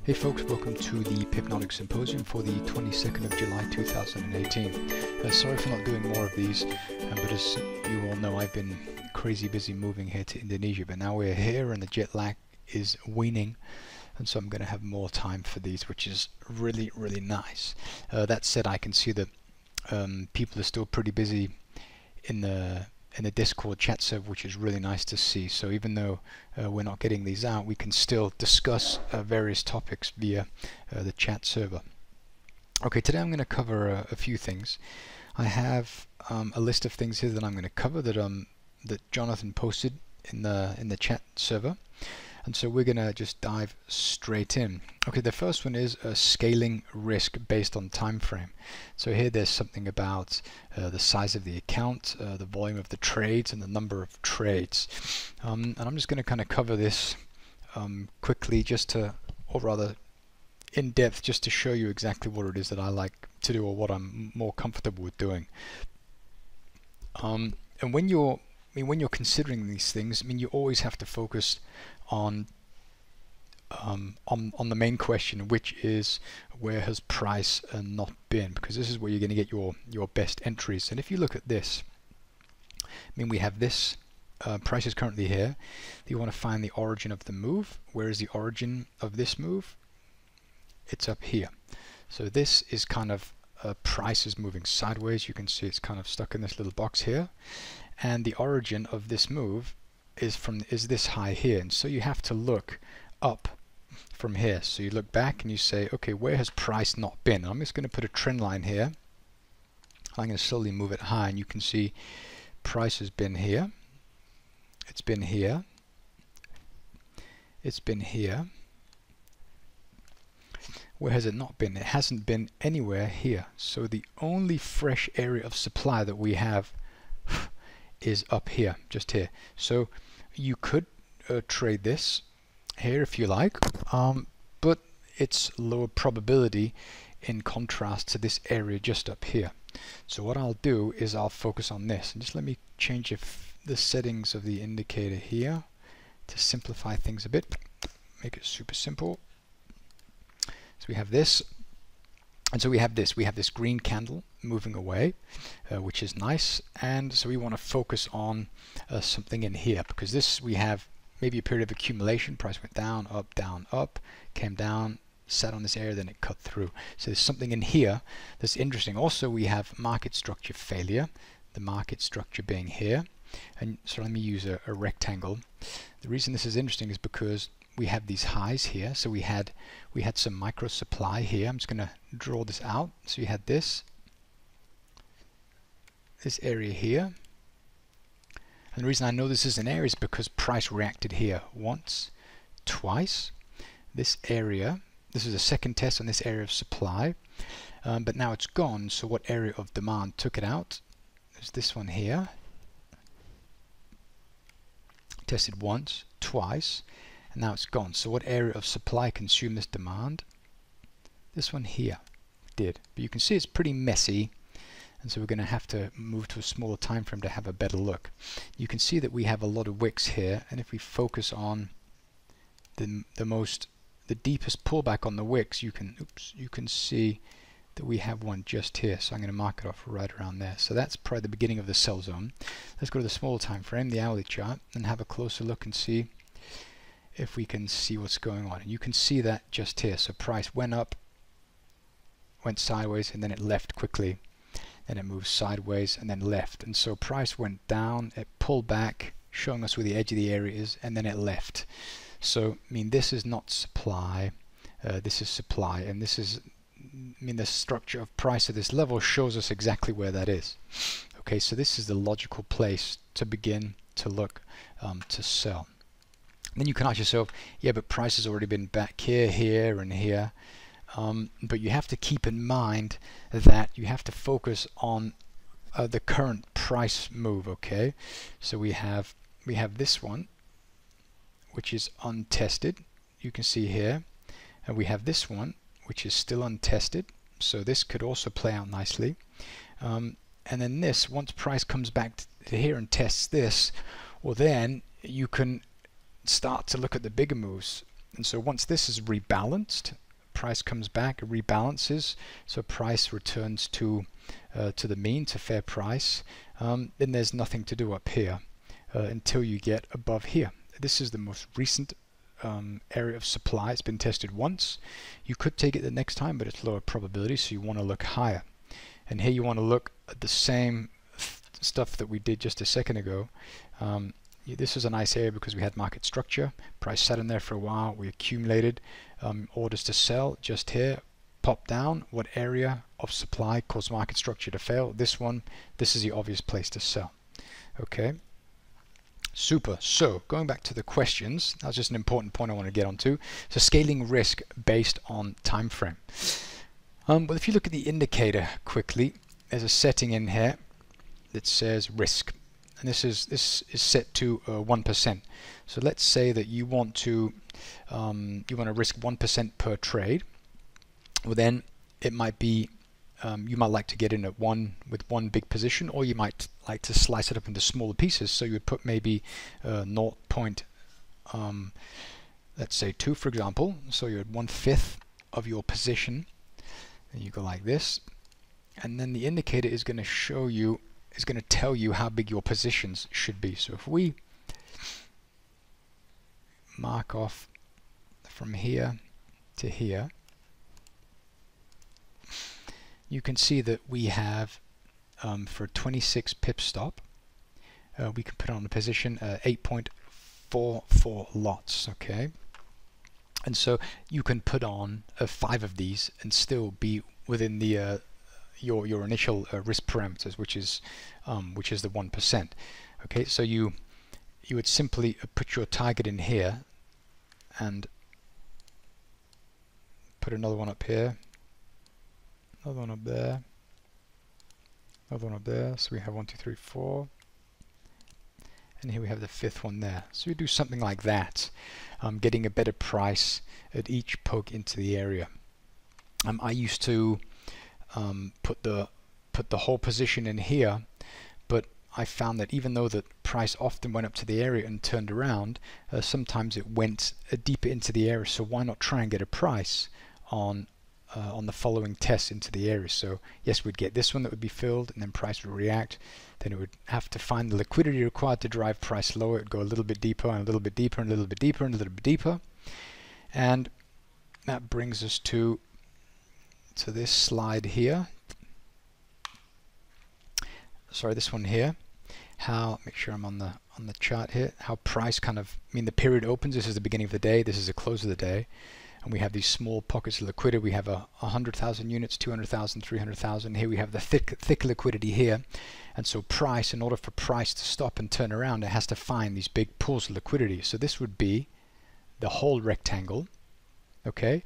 Hey folks, welcome to the Pipnotic Symposium for the 22nd of July 2018. Sorry for not doing more of these, but as you all know, I've been crazy busy moving here to Indonesia, but now we're here and the jet lag is waning, and so I'm going to have more time for these, which is really, really nice. That said, I can see that people are still pretty busy in the Discord chat server, which is really nice to see. So even though we're not getting these out, we can still discuss various topics via the chat server. Okay, today I'm going to cover a few things. I have a list of things here that I'm going to cover that Jonathan posted in the chat server, and so we're going to just dive straight in. Okay, the first one is scaling risk based on time frame. So here there's something about the size of the account, the volume of the trades, and the number of trades. And I'm just going to kind of cover this quickly, or rather in depth, just to show you exactly what it is that I like to do, or what I'm more comfortable with doing. And when you're considering these things, you always have to focus on the main question, which is where has price not been, because this is where you're going to get your best entries. And if you look at this, we have this price is currently here. You want to find the origin of the move. Where is the origin of this move? It's up here. So this is kind of price is moving sideways. You can see it's kind of stuck in this little box here, and the origin of this move is this high here, and so you have to look up from here. So you look back and you say, okay, where has price not been? I'm just going to put a trend line here. I'm going to slowly move it high, and you can see price has been here, it's been here, it's been here. Where has it not been? It hasn't been anywhere here. So the only fresh area of supply that we have is up here, just here. So you could trade this here if you like, but it's lower probability in contrast to this area just up here. So what I'll do is I'll focus on this, and just let me change the settings of the indicator here to simplify things a bit, make it super simple. So we have this, and so we have this green candle moving away, which is nice. And so we want to focus on something in here, because this, we have maybe a period of accumulation. Price went down, up, came down, sat on this area, then it cut through. So there's something in here that's interesting. Also, we have market structure failure, the market structure being here. And so let me use a rectangle. The reason this is interesting is because we have these highs here. So we had some micro supply here. I'm just going to draw this out. So you had this area here, and the reason I know this is an area is because price reacted here once, twice. This area, this is a second test on this area of supply, but now it's gone. So what area of demand took it out? There's this one here, tested once, twice, and now it's gone. So what area of supply consumed this demand? This one here did. But you can see it's pretty messy, and so we're going to have to move to a smaller time frame to have a better look. You can see that we have a lot of wicks here, and if we focus on the deepest pullback on the wicks, you can see that we have one just here. So I'm going to mark it off right around there. So that's probably the beginning of the sell zone. Let's go to the smaller time frame, the hourly chart, and have a closer look and see if we can see what's going on. And you can see that just here. So price went up, went sideways, and then it left quickly. Then it moved sideways and then left. And so price went down, it pulled back, showing us where the edge of the area is, and then it left. So this is not supply, this is supply, and this is the structure of price at this level shows us exactly where that is. Okay, so this is the logical place to begin to look to sell. Then you can ask yourself, yeah, but price has already been back here, here, and here. But you have to keep in mind that you have to focus on the current price move. Okay, so we have this one, which is untested. You can see here, and we have this one, which is still untested. So this could also play out nicely. And then this, once price comes back to here and tests this, well, then you can start to look at the bigger moves. And so once this is rebalanced, price comes back, it rebalances, so price returns to the mean, to fair price, then there's nothing to do up here until you get above here. This is the most recent area of supply. It's been tested once. You could take it the next time, but it's lower probability, so you want to look higher. And here you want to look at the same stuff that we did just a second ago. This is a nice area because we had market structure. Price sat in there for a while. We accumulated orders to sell just here. Pop down. What area of supply caused market structure to fail? This one. This is the obvious place to sell. Okay. Super. So going back to the questions, that's just an important point I want to get onto. So scaling risk based on time frame. Well, if you look at the indicator quickly, there's a setting in here that says risk, and this is set to 1%. So let's say that you want to risk 1% per trade. Well, then it might be you might like to get in at with one big position, or you might like to slice it up into smaller pieces. So you would put maybe 0. Let's say 2, for example. So you're at 1/5 of your position. And you go like this, and then the indicator is going to show you, is going to tell you how big your positions should be. So if we mark off from here to here, you can see that we have for 26 pip stop, we can put on a position 8.44 lots. Okay. And so you can put on 5 of these and still be within the your initial risk parameters, which is the 1%. Okay, so you would simply put your target in here and put another one up here, another one up there, another one up there. So we have 1, 2, 3, 4. And here we have the 5th one there. So we do something like that, getting a better price at each poke into the area. I used to put the whole position in here, but I found that even though the price often went up to the area and turned around, sometimes it went deeper into the area. So why not try and get a price on the following tests into the area? So yes, we'd get this one that would be filled, and then price would react. Then it would have to find the liquidity required to drive price lower. It would go a little bit deeper and a little bit deeper and a little bit deeper and a little bit deeper. And that brings us to this slide here. Sorry, this one here. Make sure I'm on the chart here. How price kind of, the period opens. This is the beginning of the day. This is the close of the day. And we have these small pockets of liquidity. We have 100,000 units, 200,000, 300,000. Here we have the thick liquidity here. And so price, in order for price to stop and turn around, it has to find these big pools of liquidity. So this would be the whole rectangle, okay?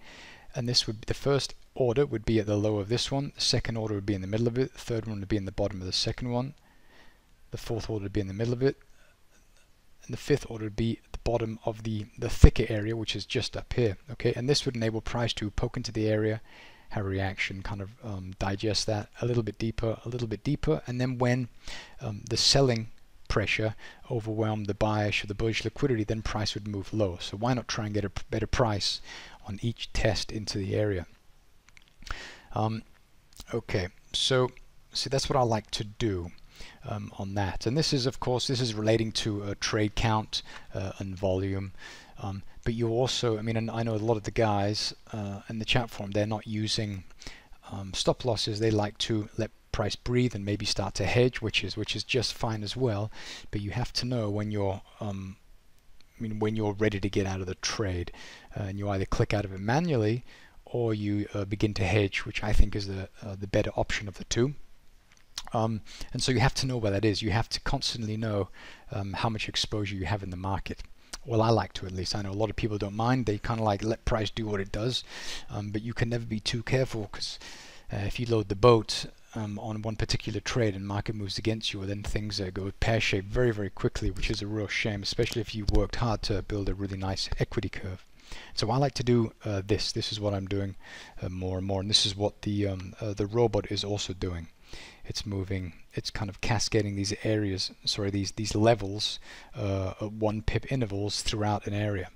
And this would be, the first order would be at the low of this one. The second order would be in the middle of it. The third one would be in the bottom of the second one. The fourth order would be in the middle of it. And the fifth order would be at the bottom of the thicker area, which is just up here. Okay, and this would enable price to poke into the area, have a reaction, kind of digest that a little bit deeper, and then when the selling pressure overwhelmed the buyers or the bullish liquidity, then price would move lower. So why not try and get a better price on each test into the area? Okay, so see, that's what I like to do on that. And this is, of course, this is relating to trade count and volume. But you also, and I know a lot of the guys in the chat forum, they're not using stop losses. They like to let price breathe and maybe start to hedge, which is just fine as well. But you have to know when you're when you're ready to get out of the trade, and you either click out of it manually or you begin to hedge, which I think is the better option of the two. And so you have to know where that is. You have to constantly know how much exposure you have in the market. Well, I like to, at least. I know a lot of people don't mind. They kind of like let price do what it does. But you can never be too careful, because if you load the boat on one particular trade and market moves against you, then things go pear-shaped very, very quickly, which is a real shame, especially if you worked hard to build a really nice equity curve. So I like to do this. This is what I'm doing more and more, and this is what the robot is also doing. It's moving, it's kind of cascading these areas, sorry, these levels at 1 pip intervals throughout an area.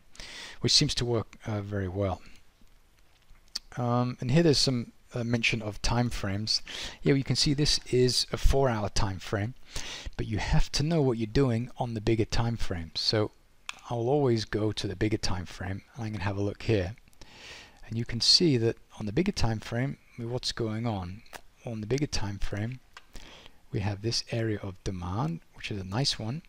which seems to work very well. And here there's some mention of time frames. Yeah, you can see this is a 4-hour time frame, but you have to know what you're doing on the bigger time frame. So I'll always go to the bigger time frame, and I'm going to have a look here. And you can see that on the bigger time frame, what's going on? On the bigger time frame, we have this area of demand, which is a nice one.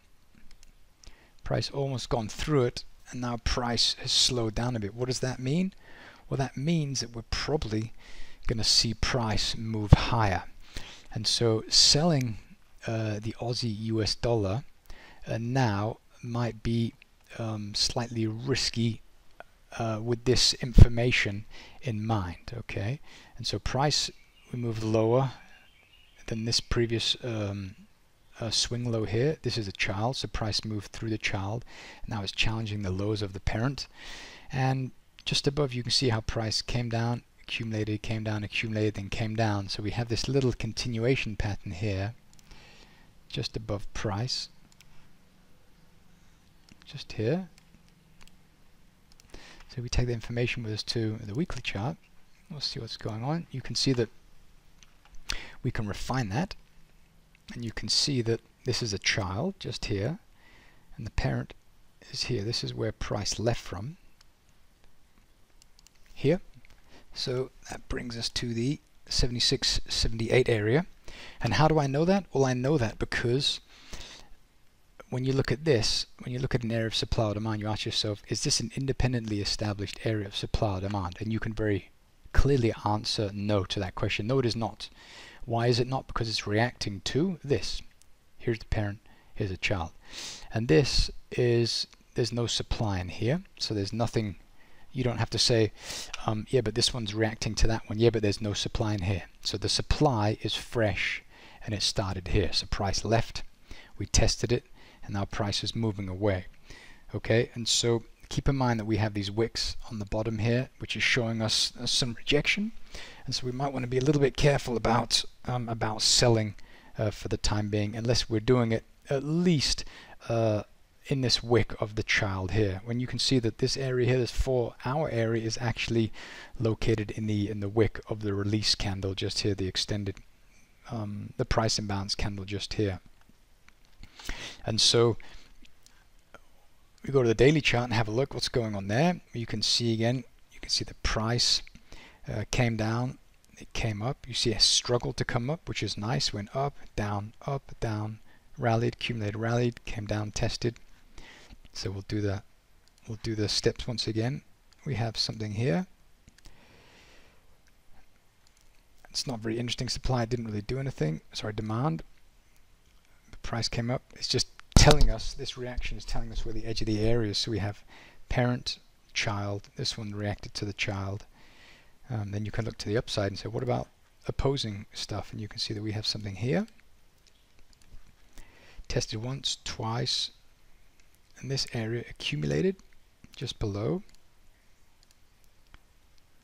Price almost gone through it, and now price has slowed down a bit. What does that mean? Well, that means that we're probably going to see price move higher. And so selling the Aussie US dollar now might be slightly risky with this information in mind. Okay, and so price, we moved lower than this previous swing low here. This is a child, so price moved through the child. Now it's challenging the lows of the parent, and just above you can see how price came down, accumulated, came down, accumulated, then came down. So we have this little continuation pattern here just above price, just here. So we take the information with us to the weekly chart. We'll see what's going on. You can see that we can refine that, and you can see that this is a child just here, and the parent is here. This is where price left from, here. So that brings us to the 76, 78 area. And how do I know that? Well, I know that because when you look at this, when you look at an area of supply or demand, you ask yourself, is this an independently established area of supply or demand? And you can very clearly answer no to that question. No, it is not. Why is it not? Because it's reacting to this. Here's the parent, here's a child. And this is, there's no supply in here, so there's nothing. You don't have to say, yeah, but this one's reacting to that one. Yeah, but there's no supply in here. So the supply is fresh, and it started here. So price left, we tested it, and now price is moving away. Okay, and so keep in mind that we have these wicks on the bottom here, which is showing us some rejection. And so we might want to be a little bit careful about selling for the time being, unless we're doing it at least in this wick of the child here. When you can see that this area here, this 4-hour area, is actually located in the wick of the release candle just here, the extended, the price imbalance candle just here. And so we go to the daily chart and have a look what's going on there. You can see again, you can see the price came down, it came up. You see a struggle to come up, which is nice. Went up, down, rallied, accumulated, rallied, came down, tested. So we'll do the steps once again. We have something here. It's not very interesting. Supply didn't really do anything. Sorry, demand. The price came up. It's just telling us, this reaction is telling us where the edge of the area is. So we have parent, child. This one reacted to the child. Then you can look to the upside and say, what about opposing stuff? And you can see that we have something here. Tested once, twice, and this area accumulated just below.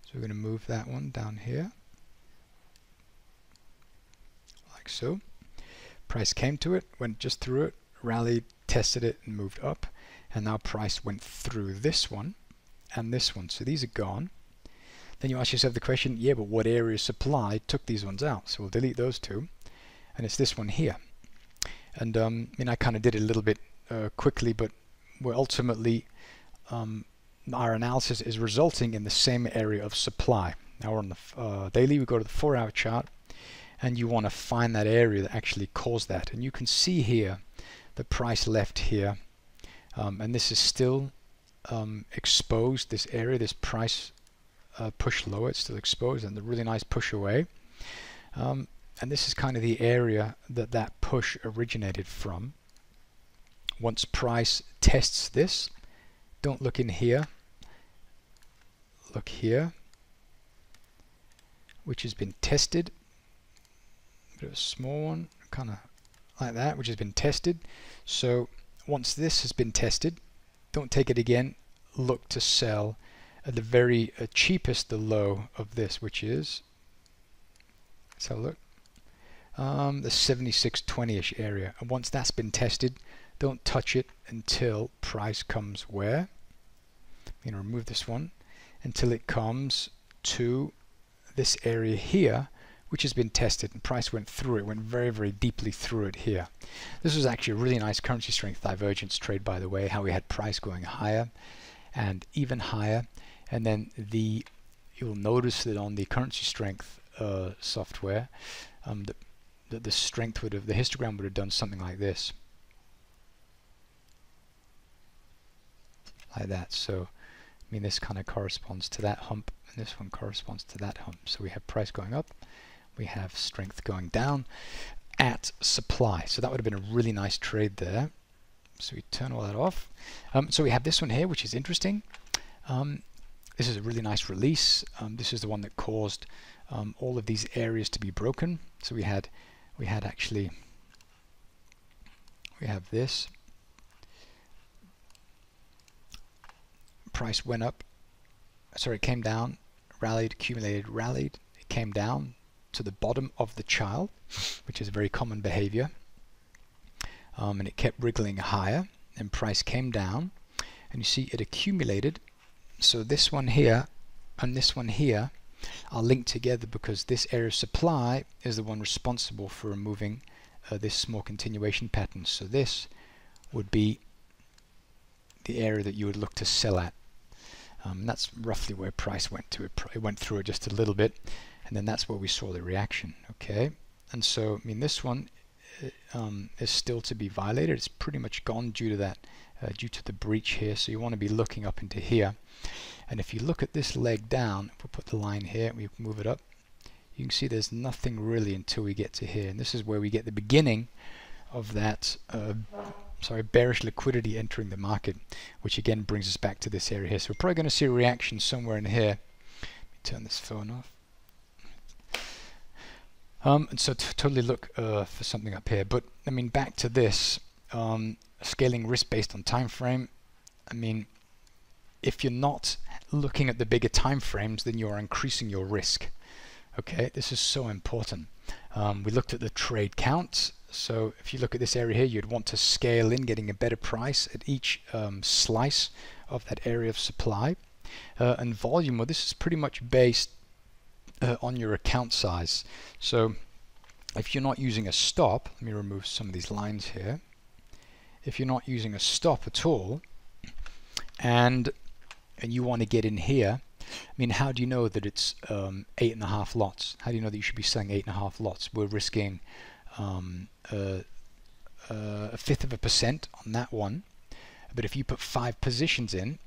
So we're going to move that one down here, like so. Price came to it, went just through it, rallied, tested it, and moved up. And now price went through this one and this one. So these are gone. Then you ask yourself the question, yeah, but what area of supply took these ones out? So we'll delete those two, and it's this one here. And I mean, I kind of did it a little bit quickly, but we're ultimately, our analysis is resulting in the same area of supply. Now we're on the daily, we go to the 4-hour chart, and you want to find that area that actually caused that. And you can see here the price left here, and this is still exposed, this area, this price push lower, it's still exposed, and the really nice push away. And this is kind of the area that that push originated from. Once price tests this, don't look in here, look here, which has been tested. A bit of a small one, kind of like that, which has been tested. So once this has been tested, don't take it again, look to sell at the very cheapest, the low of this, which is, let's have a look, the 76.20-ish area. And once that's been tested, don't touch it until price comes where? we're going to remove this one until it comes to this area here, which has been tested, and price went through it, went very, very deeply through it here. This was actually a really nice currency strength divergence trade, by the way, how we had price going higher and even higher, and then you'll notice that on the currency strength software, the strength would have, the histogram would have done something like this, like that. So I mean, this kind of corresponds to that hump, and this one corresponds to that hump. So we have price going up, we have strength going down at supply. So that would have been a really nice trade there. So we turn all that off. So we have this one here, which is interesting. This is a really nice release. This is the one that caused all of these areas to be broken. So we have this. Price went up, sorry, it came down, rallied, accumulated, rallied, it came down to the bottom of the child, which is a very common behavior, and it kept wriggling higher, and price came down, and you see it accumulated. So this one here and this one here are linked together because this area of supply is the one responsible for removing this small continuation pattern. So this would be the area that you would look to sell at. That's roughly where price went to. It went through it just a little bit, and then that's where we saw the reaction. Okay, and so I mean this one is still to be violated. It's pretty much gone due to that, due to the breach here. So you want to be looking up into here, and if you look at this leg down, if we put the line here, we move it up, you can see there's nothing really until we get to here, and this is where we get the beginning of that bearish liquidity entering the market, which again brings us back to this area here. So we're probably going to see a reaction somewhere in here. Let me turn this phone off. And so totally look for something up here. But I mean, back to this scaling risk based on time frame. I mean, if you're not looking at the bigger time frames, then you're increasing your risk. Okay, this is so important. We looked at the trade count. So if you look at this area here, you'd want to scale in, getting a better price at each slice of that area of supply. And volume, well, this is pretty much based on your account size. So if you're not using a stop, let me remove some of these lines here. If you're not using a stop at all, and you want to get in here, I mean, how do you know that it's 8.5 lots? How do you know that you should be selling 8.5 lots? We're risking a 1/5% on that one, but if you put 5 positions in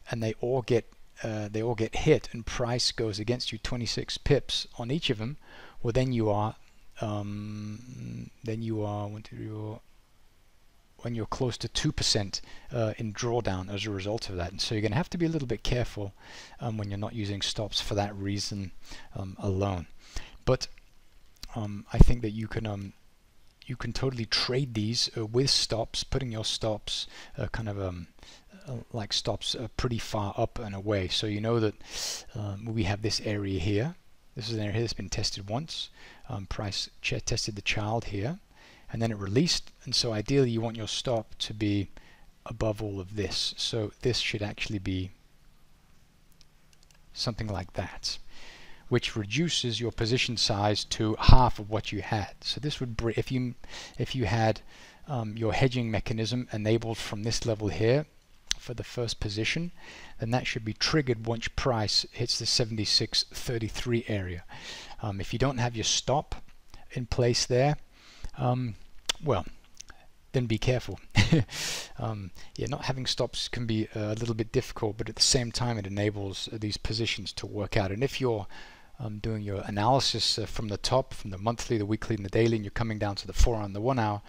and they all get hit and price goes against you 26 pips on each of them, well then you are when you're close to 2% in drawdown as a result of that. And so you're going to have to be a little bit careful when you're not using stops for that reason alone. But I think that you can totally trade these with stops, putting your stops like stops pretty far up and away. So you know that we have this area here. This is an area here that's been tested once. Price tested the child here, and then it released. And so ideally you want your stop to be above all of this. So this should actually be something like that, which reduces your position size to half of what you had. So this would, if you had your hedging mechanism enabled from this level here for the first position, then that should be triggered once price hits the 76.33 area. If you don't have your stop in place there, well, then be careful. Yeah, not having stops can be a little bit difficult, but at the same time it enables these positions to work out. And if you're doing your analysis from the top, from the monthly, the weekly, and the daily, and you're coming down to the 4 hour and the 1 hour,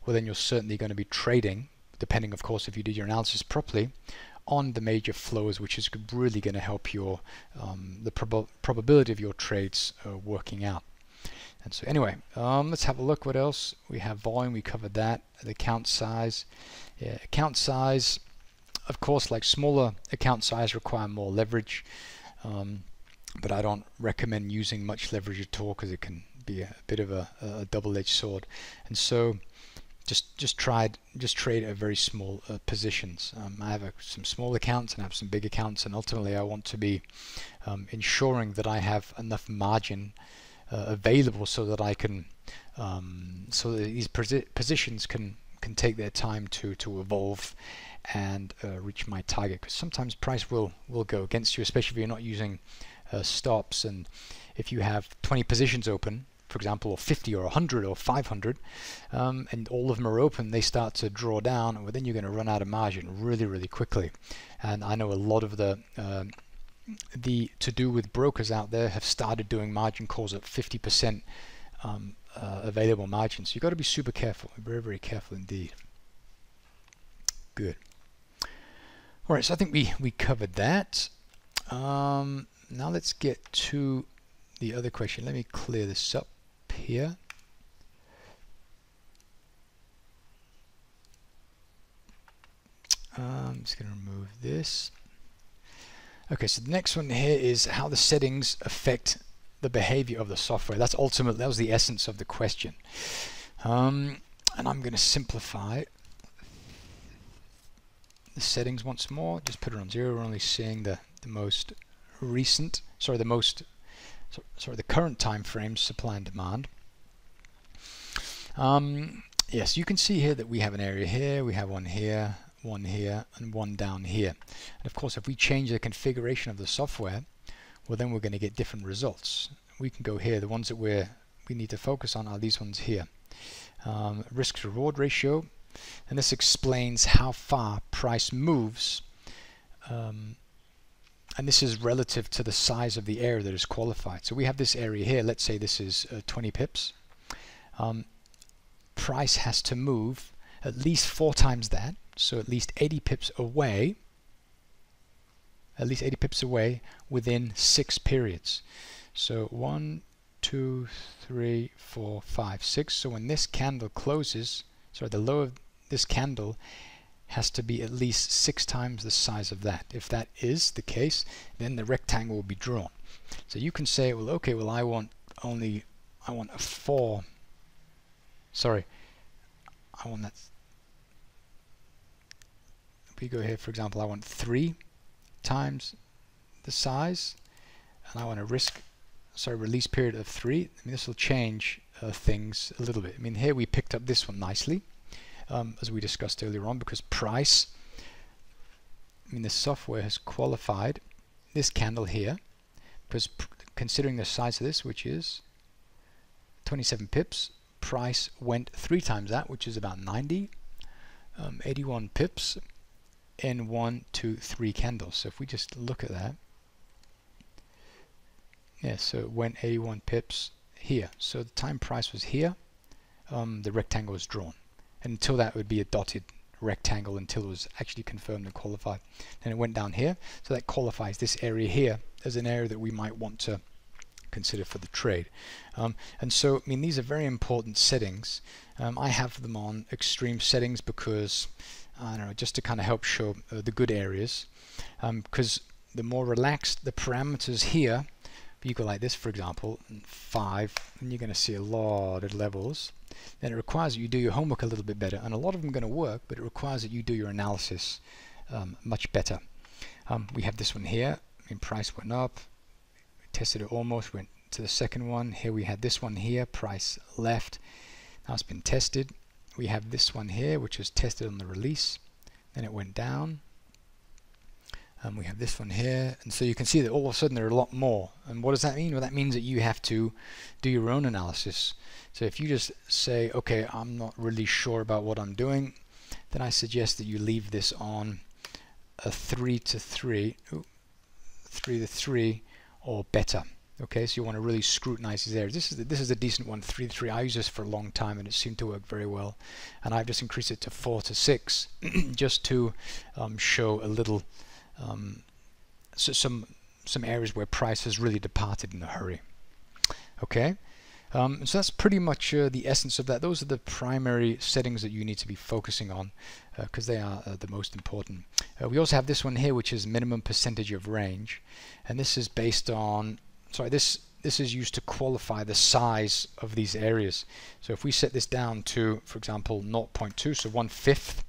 well then you're certainly going to be trading, depending of course if you did your analysis properly, on the major flows, which is really going to help your the probability of your trades working out. And so anyway, let's have a look what else. We have volume, we covered that. The account size. Yeah, account size, of course, like smaller account size require more leverage, but I don't recommend using much leverage at all because it can be a bit of a double-edged sword. And so just trade at very small positions. I have some small accounts and I have some big accounts, and ultimately I want to be ensuring that I have enough margin available so that I can so that these positions can take their time to evolve and reach my target, because sometimes price will go against you, especially if you're not using stops. And if you have 20 positions open, for example, or 50 or 100 or 500, and all of them are open, they start to draw down, and then you're going to run out of margin really quickly. And I know a lot of the to do with brokers out there have started doing margin calls at 50% available margin. So you've got to be super careful, very careful indeed. Good. All right, so I think we covered that. Now let's get to the other question. Let me clear this up here. I'm just going to remove this. Okay, so the next one here is how the settings affect the behavior of the software. That was the essence of the question. And I'm going to simplify the settings once more. Just put it on 0. We're only seeing the most recent, the current time frames, supply and demand. Yes, you can see here that we have an area here, we have one here, and one down here. And of course, if we change the configuration of the software, well, then we're going to get different results. We can go here. The ones that we need to focus on are these ones here. Risk to reward ratio, and this explains how far price moves, and this is relative to the size of the area that is qualified. So we have this area here. Let's say this is 20 pips. Price has to move at least 4 times that, so at least 80 pips away. At least 80 pips away within 6 periods. So 1, 2, 3, 4, 5, 6. So when this candle closes, the low of this candle has to be at least 6 times the size of that. If that is the case, then the rectangle will be drawn. So you can say, well, okay, well, I want a 4. Sorry, I want that. If we go here, for example, I want 3 times the size, and I want a release period of 3. I mean, this will change things a little bit. I mean, here we picked up this one nicely, as we discussed earlier on, because price, the software has qualified this candle here, because considering the size of this, which is 27 pips, price went 3 times that, which is about 90, 81 pips in 1, 2, 3 candles. So if we just look at that, yeah, so it went 81 pips here. So the time price was here, the rectangle was drawn. And until that would be a dotted rectangle until it was actually confirmed and qualified. Then it went down here, so that qualifies this area here as an area that we might want to consider for the trade. And so, these are very important settings. I have them on extreme settings because, I don't know, just to kind of help show the good areas. Because the more relaxed the parameters here, if you go like this, for example, 5, and you're going to see a lot of levels, then it requires that you do your homework a little bit better. And a lot of them are going to work, but it requires that you do your analysis much better. We have this one here. Price went up, tested it almost, went to the second one. Here we had this one here, price left. Now it's been tested. We have this one here, which was tested on the release. Then it went down. We have this one here, and so you can see that all of a sudden there are a lot more. And what does that mean? Well, that means that you have to do your own analysis. So if you just say, okay, I'm not really sure about what I'm doing, then I suggest that you leave this on a 3 to 3, 3 to 3 or better. Okay, so you want to really scrutinize these areas. This is a decent one, 3 to 3. I use this for a long time and it seemed to work very well. And I've just increased it to 4 to 6 just to show a little so some areas where price has really departed in a hurry. Okay, so that's pretty much the essence of that. Those are the primary settings that you need to be focusing on because they are the most important. We also have this one here, which is minimum percentage of range, and this is based on, sorry, this this is used to qualify the size of these areas. So if we set this down to, for example, 0.2, so 1/5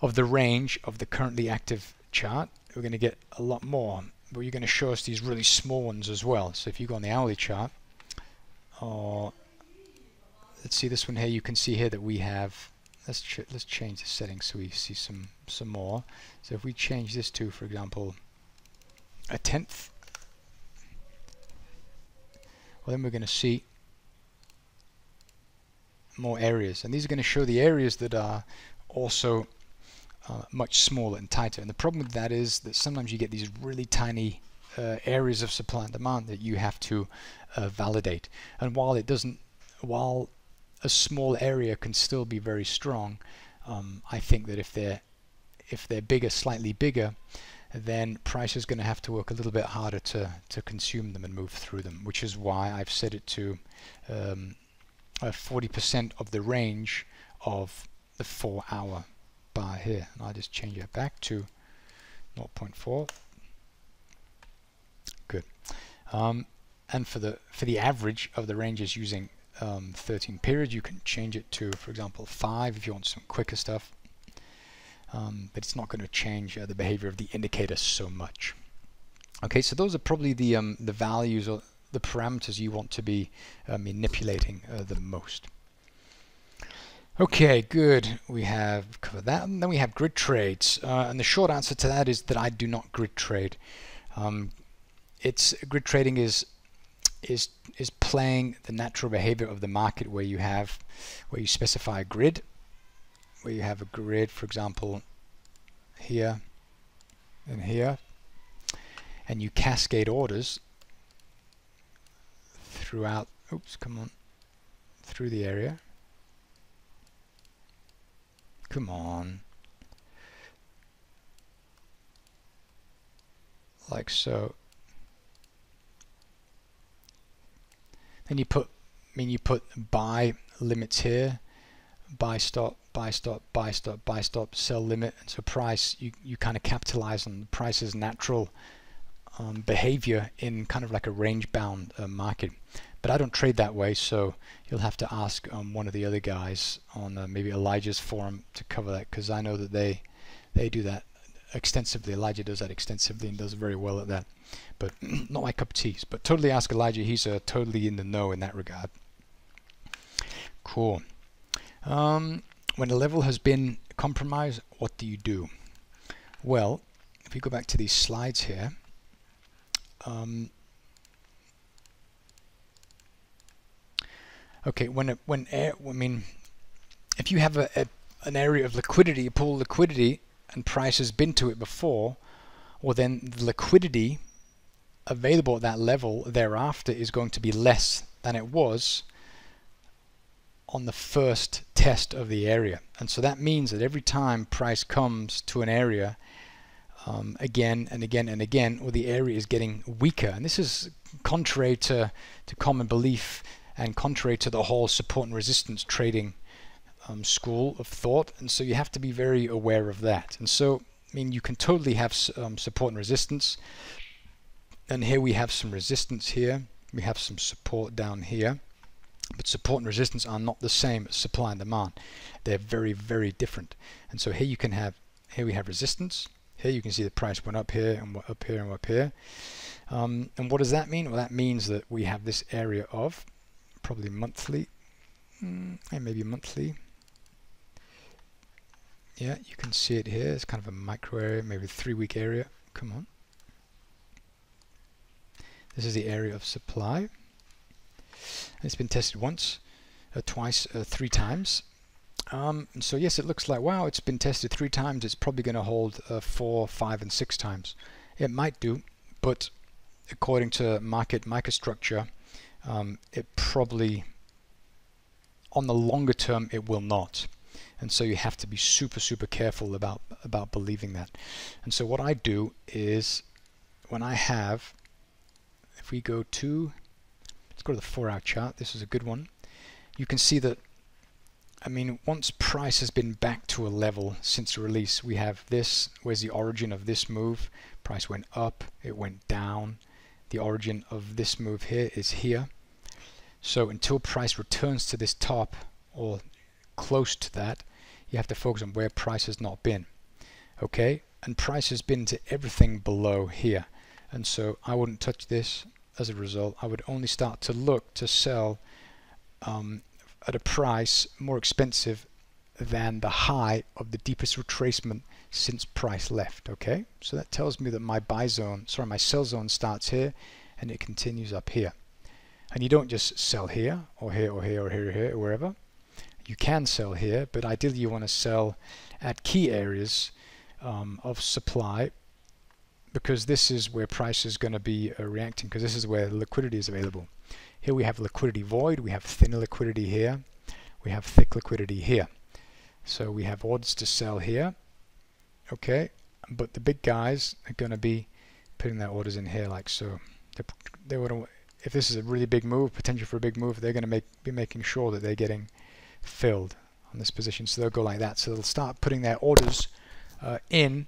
of the range of the currently active chart, we're going to get a lot more. But you're going to show us these really small ones as well. So if you go on the hourly chart, let's see this one here, you can see here that we have, let's change the settings so we see some more. So if we change this to, for example, 1/10, well, then we're going to see more areas, and these are going to show the areas that are also much smaller and tighter. And the problem with that is that sometimes you get these really tiny areas of supply and demand that you have to validate. And while a small area can still be very strong, I think that if they're bigger, slightly bigger, then price is going to have to work a little bit harder to consume them and move through them, which is why I've set it to 40% of the range of the 4-hour bar here. And I'll just change it back to 0.4. Good. And for the average of the ranges using 13 periods, you can change it to, for example, 5 if you want some quicker stuff. But it's not going to change the behavior of the indicator so much. Okay, so those are probably the values or the parameters you want to be manipulating the most. Okay, good. We have covered that, and then we have grid trades. And the short answer to that is that I do not grid trade. Grid trading is playing the natural behavior of the market, where you specify a grid, where you have a grid, for example, here and here, and you cascade orders throughout, through the area. Come on. Like so. Then you put buy limits here, buy stop, buy stop, buy stop, buy stop, sell limit, and so price, you kind of capitalize on the price's natural behavior in kind of like a range bound market. But I don't trade that way, so you'll have to ask one of the other guys on maybe Elijah's forum to cover that, because I know that they do that extensively. Elijah does that extensively and does very well at that, but not my cup of tea. But totally ask Elijah, he's totally in the know in that regard. Cool. When a level has been compromised, what do you do? Well, if we go back to these slides here, okay, if you have an area of liquidity, a pool of liquidity, and price has been to it before, well, then the liquidity available at that level thereafter is going to be less than it was on the first test of the area. And so that means that every time price comes to an area again and again and again, well, the area is getting weaker. And this is contrary to common belief and contrary to the whole support and resistance trading school of thought. And so you have to be very aware of that. And so, you can totally have support and resistance. And here we have some resistance here. We have some support down here. But support and resistance are not the same as supply and demand. They're very, very different. And so here we have resistance. Here you can see the price went up here and up here and up here. And what does that mean? Well, that means that we have this area of probably monthly, and maybe monthly. Yeah, you can see it here. It's kind of a micro area, maybe a 3-week area. Come on. This is the area of supply. It's been tested once, twice, 3 times. And so yes, it looks like, wow, it's been tested 3 times. It's probably going to hold 4, 5, and 6 times. It might do, but according to market microstructure, it probably, on the longer term, it will not. And so you have to be super, super careful about believing that. And so what I do is, when I have, if we go to, let's go to the 4-hour chart. This is a good one. You can see that, once price has been back to a level since the release, we have this. Where's the origin of this move? Price went up, it went down. the origin of this move here is here. So until price returns to this top or close to that, you have to focus on where price has not been. Okay, and price has been to everything below here, and so I wouldn't touch this. As a result, I would only start to look to sell at a price more expensive than the high of the deepest retracement since price left. Okay, so that tells me that my my sell zone starts here and it continues up here. And you don't just sell here or here or here or here or here or wherever. You can sell here, but ideally you want to sell at key areas of supply, because this is where price is going to be reacting, because this is where liquidity is available. Here we have liquidity void, we have thin liquidity here, we have thick liquidity here. So we have orders to sell here, okay, but the big guys are going to be putting their orders in here like so. They would, if this is a really big move, potential for a big move, they're going to be making sure that they're getting filled on this position. So they'll go like that. So they'll start putting their orders in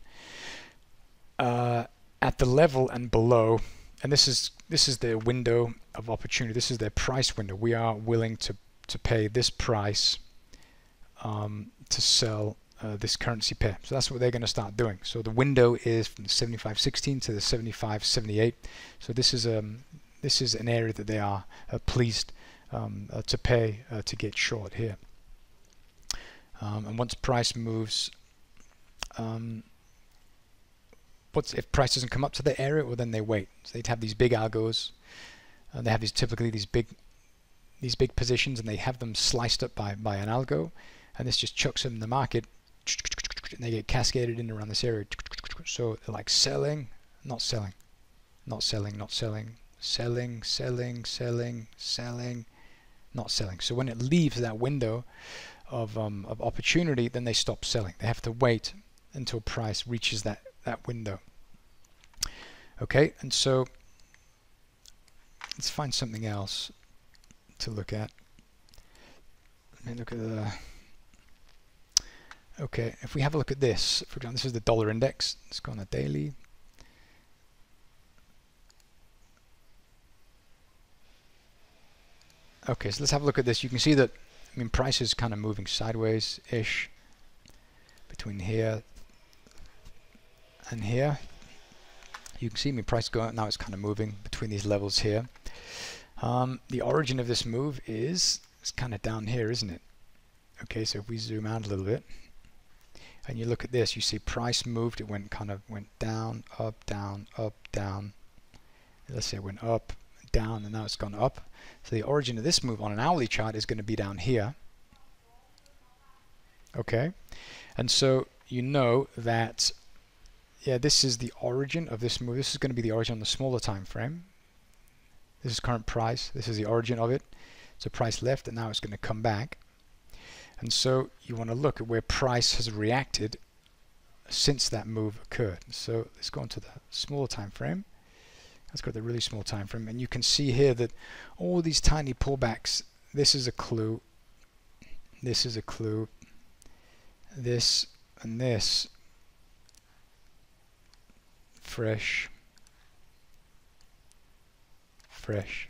at the level and below, and this is their window of opportunity. This is their price window. We are willing to pay this price to sell this currency pair. So that's what they're going to start doing. So the window is from the 75.16 to the 75.78. So this is an area that they are pleased to pay to get short here. And once price moves, if price doesn't come up to the area, well then they wait. So they'd have these big algos. They have typically these big positions, and they have them sliced up by an algo, and this just chucks them in the market, and they get cascaded in around this area. So they're like selling, not selling, not selling, not selling, selling, selling, selling, selling, not selling. So when it leaves that window of opportunity, then they stop selling. They have to wait until price reaches that window. Okay, and so let's find something else to look at. Let me look at the... Okay, if we have a look at this, for example, this is the dollar index. Let's go on a daily. Okay, so let's have a look at this. You can see that, I mean, price is kind of moving sideways-ish between here and here. You can see my price going up. Now it's kind of moving between these levels here. The origin of this move is kind of down here, isn't it? Okay, so if we zoom out a little bit and you look at this, you see price moved. It went down, up, down, up, down. Let's say it went up, down, and now it's gone up. So the origin of this move on an hourly chart is going to be down here. Okay, and so you know that, yeah, this is the origin of this move. This is going to be the origin on the smaller time frame. This is current price. This is the origin of it. So price left, and now it's going to come back. And so you want to look at where price has reacted since that move occurred. So let's go into the smaller time frame. Let's go to the really small time frame, and you can see here that all these tiny pullbacks, this is a clue, this is a clue, this and this, fresh, fresh.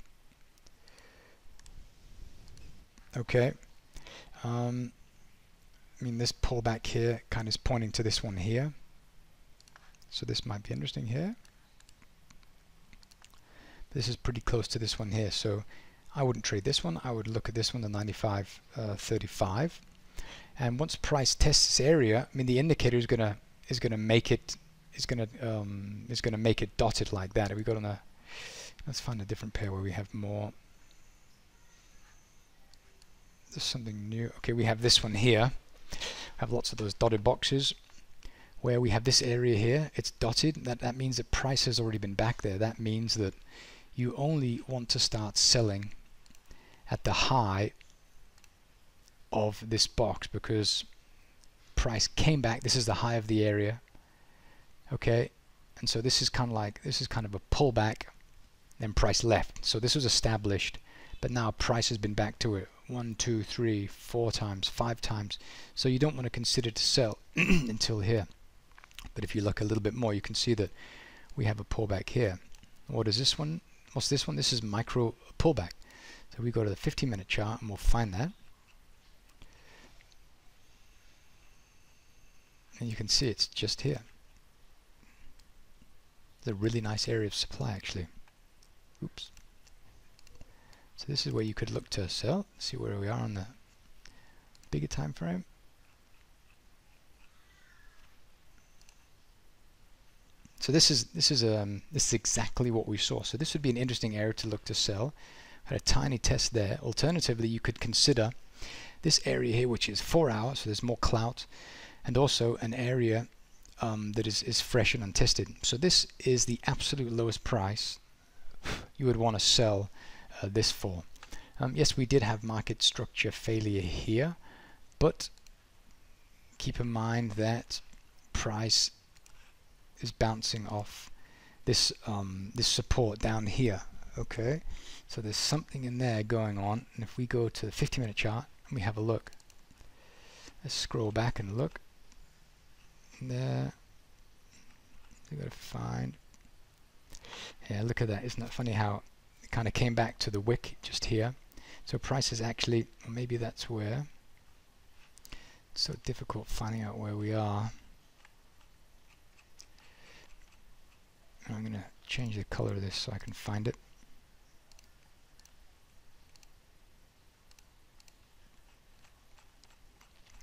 Okay, I mean, this pullback here kind of is pointing to this one here, so this might be interesting here. This is pretty close to this one here, so I wouldn't trade this one. I would look at this one, the 95.35, and once price tests this area, I mean, the indicator is gonna make it make it dotted like that. If we go on a, let's find a different pair where we have more. There's something new. Okay, we have this one here. We have lots of those dotted boxes where we have this area here. It's dotted. That means that price has already been back there. That means that you only want to start selling at the high of this box, because price came back. This is the high of the area. Okay, and so this is kind of a pullback, then price left. So this was established, but now price has been back to it 1, 2, 3, 4 times, 5 times. So you don't want to consider to sell until here. But if you look a little bit more, you can see that we have a pullback here. What is this one? What's this one? This is micro pullback. So we go to the 15-minute chart and we'll find that. And you can see it's just here. It's a really nice area of supply actually. Oops. So this is where you could look to sell. See where we are on the bigger time frame. So this is exactly what we saw. So this would be an interesting area to look to sell. Had a tiny test there. Alternatively, you could consider this area here, which is 4 hours, so there's more clout, and also an area that is fresh and untested. So this is the absolute lowest price you would want to sell this for. Yes, we did have market structure failure here, but keep in mind that price is bouncing off this this support down here. Okay, so there's something in there going on, and if we go to the 50-minute chart and we have a look, let's scroll back and look there. You gotta find, yeah, look at that. Isn't that funny how it kind of came back to the wick just here? So price is actually, maybe that's where it's so difficult finding out where we are. I'm going to change the color of this so I can find it.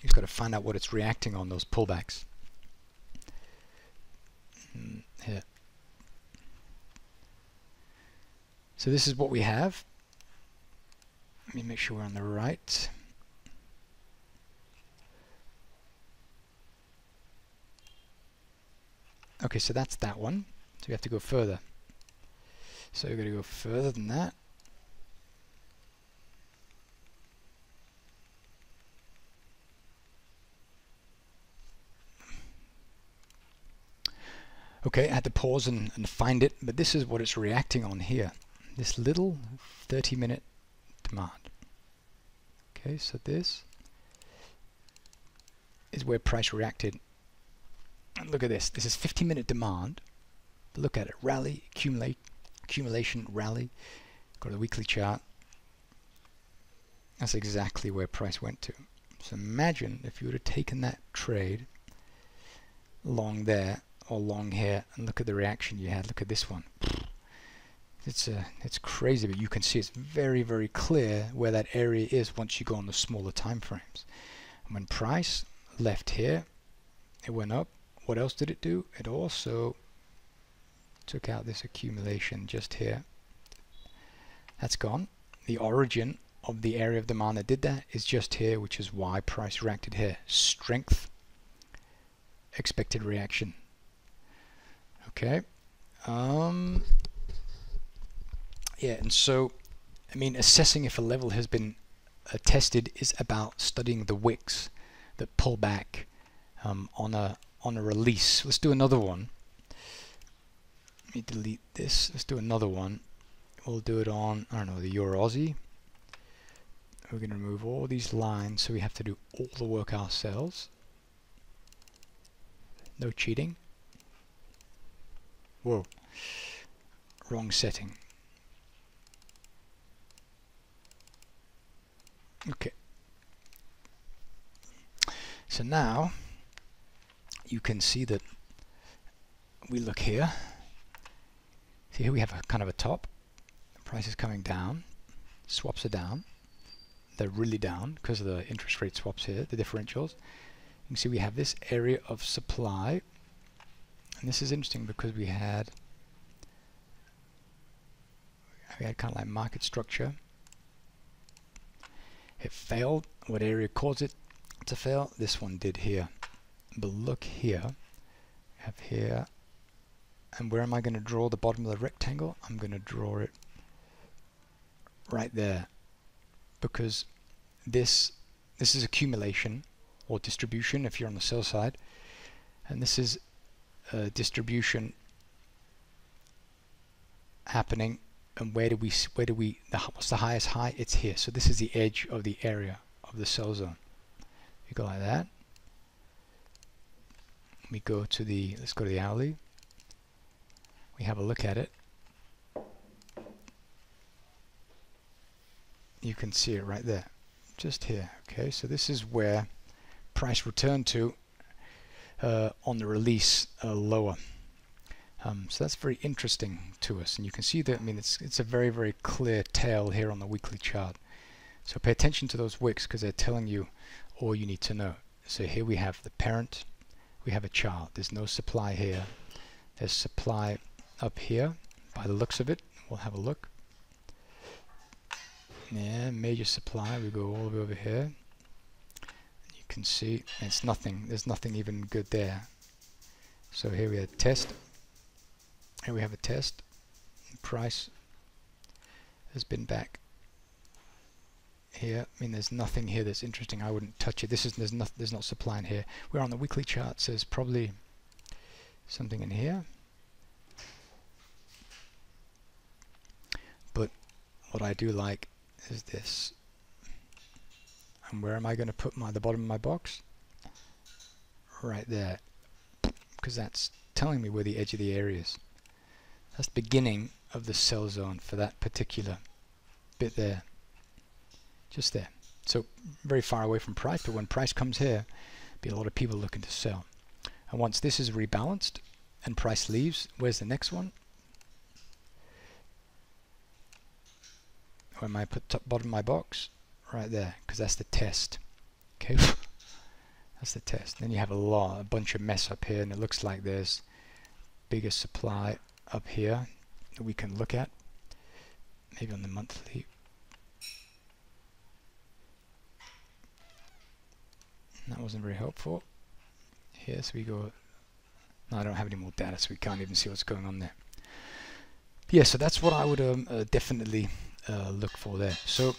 You've got to find out what it's reacting on, those pullbacks. Here. So this is what we have. Let me make sure we're on the right. Okay, so that's that one. So we have to go further. So we're going to go further than that. Okay, I had to pause and find it, but this is what it's reacting on here. This little 30-minute demand. Okay, so this is where price reacted. And look at this. This is 50-minute demand. But look at it. Rally, accumulation, rally. Go to the weekly chart. That's exactly where price went to. So imagine if you would have taken that trade long there or long here, and look at the reaction you had. Look at this one. It's crazy, but you can see it's very, very clear where that area is once you go on the smaller time frames. And when price left here, it went up. What else did it do? It also took out this accumulation just here. That's gone. The origin of the area of demand that did that is just here, which is why price reacted here. Strength, expected reaction. Okay. Yeah, and so, I mean, assessing if a level has been tested is about studying the wicks that pull back on a release. Let's do another one. Let me delete this. Let's do another one. We'll do it on, I don't know, the Euro Aussie. We're going to remove all these lines, so we have to do all the work ourselves. No cheating. Whoa. Wrong setting. Okay. So now you can see that we look here. See here we have a kind of a top. The price is coming down. Swaps are down. They're really down because of the interest rate swaps here, the differentials. You can see we have this area of supply. And this is interesting because we had kind of like market structure. It failed. What area caused it to fail? This one did here. But look here. We have here. And where am I going to draw the bottom of the rectangle? I'm going to draw it right there. Because this is accumulation or distribution if you're on the sell side. And this is distribution happening. And what's the highest high? It's here. So this is the edge of the area of the sell zone. You go like that. We go to the, let's go to the hourly. We have a look at it. you can see it right there, just here. Okay, so this is where price returned to on the release lower. So that's very interesting to us, and you can see that, I mean, it's a very, very clear tail here on the weekly chart. So pay attention to those wicks because they're telling you all you need to know. So here we have the parent, we have a child. There's no supply here. There's supply up here by the looks of it. We'll have a look. Yeah, major supply. We go all the way over here. You can see it's nothing. There's nothing even good there. So here we have a test. Here we have a test. Price has been back here. I mean, there's nothing here that's interesting. I wouldn't touch it. There's not supply in here. We're on the weekly chart, so there's probably something in here. But what I do like is this. And where am I going to put the bottom of my box? Right there, because that's telling me where the edge of the area is. That's the beginning of the sell zone for that particular bit there. Just there. So very far away from price, but when price comes here, be a lot of people looking to sell. And once this is rebalanced and price leaves, where's the next one? Where am I put top bottom of my box? Right there, because that's the test. Okay, that's the test. Then you have a bunch of mess up here, and it looks like there's bigger supply up here that we can look at, maybe on the monthly. That wasn't very helpful. Here, so we go. No, I don't have any more data, so we can't even see what's going on there. But yeah, so that's what I would definitely look for there. So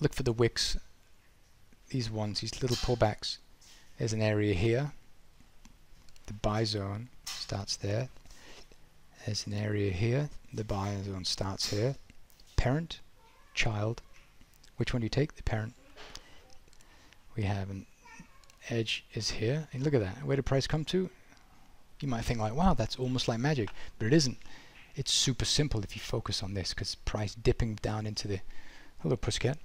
look for the wicks, these ones, these little pullbacks. There's an area here. The buy zone starts there. There's an area here. The buy zone starts here. Parent, child. Which one do you take? The parent. We have an edge is here. And look at that. Where did price come to? You might think like, wow, that's almost like magic. But it isn't. It's super simple if you focus on this, because price dipping down into the, hello pussycat,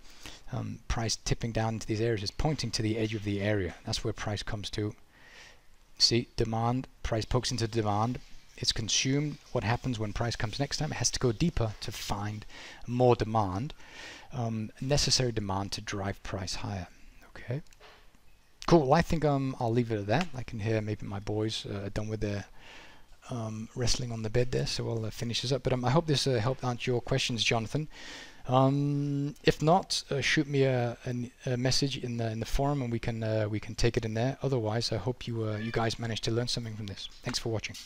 price tipping down into these areas is pointing to the edge of the area. That's where price comes to. See, demand, price pokes into demand. It's consumed. What happens when price comes next time? It has to go deeper to find more demand, necessary demand to drive price higher. Okay, cool. Well, I think I'll leave it at that. I can hear maybe my boys are done with their wrestling on the bed there, so I'll finish this up. But I hope this helped answer your questions, Jonathan. If not, shoot me a message in the forum, and we can take it in there. Otherwise, I hope you guys managed to learn something from this. Thanks for watching.